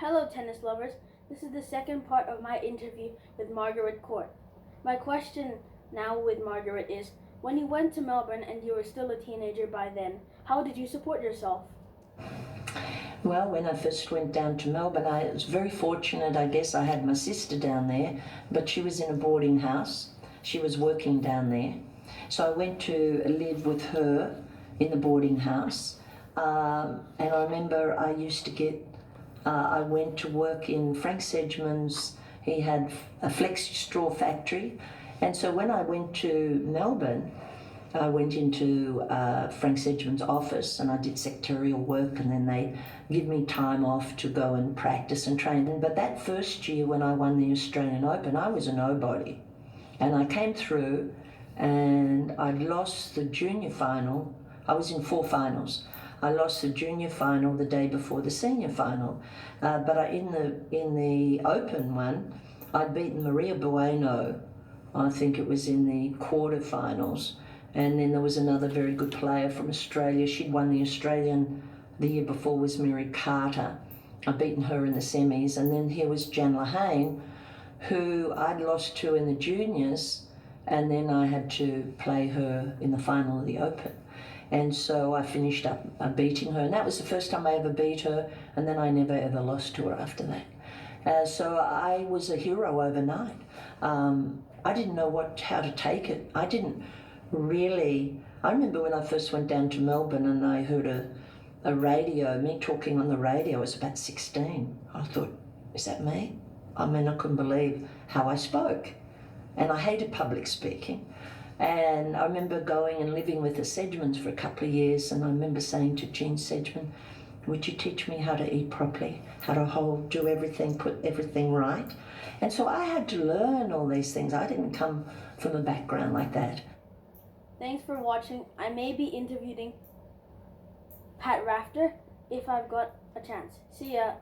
Hello, tennis lovers. This is the second part of my interview with Margaret Court. My question now with Margaret is, when you went to Melbourne and you were still a teenager by then, how did you support yourself? Well, when I first went down to Melbourne, I was very fortunate. I guess I had my sister down there, but she was in a boarding house. She was working down there. So I went to live with her in the boarding house. And I remember I used to I went to work in Frank Sedgman's. He had a flexi straw factory. And so when I went to Melbourne, I went into Frank Sedgman's office and I did secretarial work, and then they give me time off to go and practice and train. But that first year when I won the Australian Open, I was a nobody. And I came through and I'd lost the junior final. I was in 4 finals. I lost the junior final the day before the senior final. But in the Open one, I'd beaten Maria Bueno. I think it was in the quarterfinals. And then there was another very good player from Australia. She'd won the Australian the year before, was Mary Carter. I'd beaten her in the semis. And then here was Jan Lehane, who I'd lost to in the juniors, and then I had to play her in the final of the Open. And so I finished up beating her, and that was the first time I ever beat her, and then I never ever lost to her after that. So I was a hero overnight. I didn't know how to take it. I remember when I first went down to Melbourne and I heard me talking on the radio. I was about 16. I thought, is that me? I mean, I couldn't believe how I spoke. And I hated public speaking. And I remember going and living with the Sedgmans for a couple of years, and I remember saying to Jean Sedgman, would you teach me how to eat properly, how to do everything, put everything right? And so I had to learn all these things. I didn't come from a background like that. Thanks for watching. I may be interviewing Pat Rafter if I've got a chance. See ya.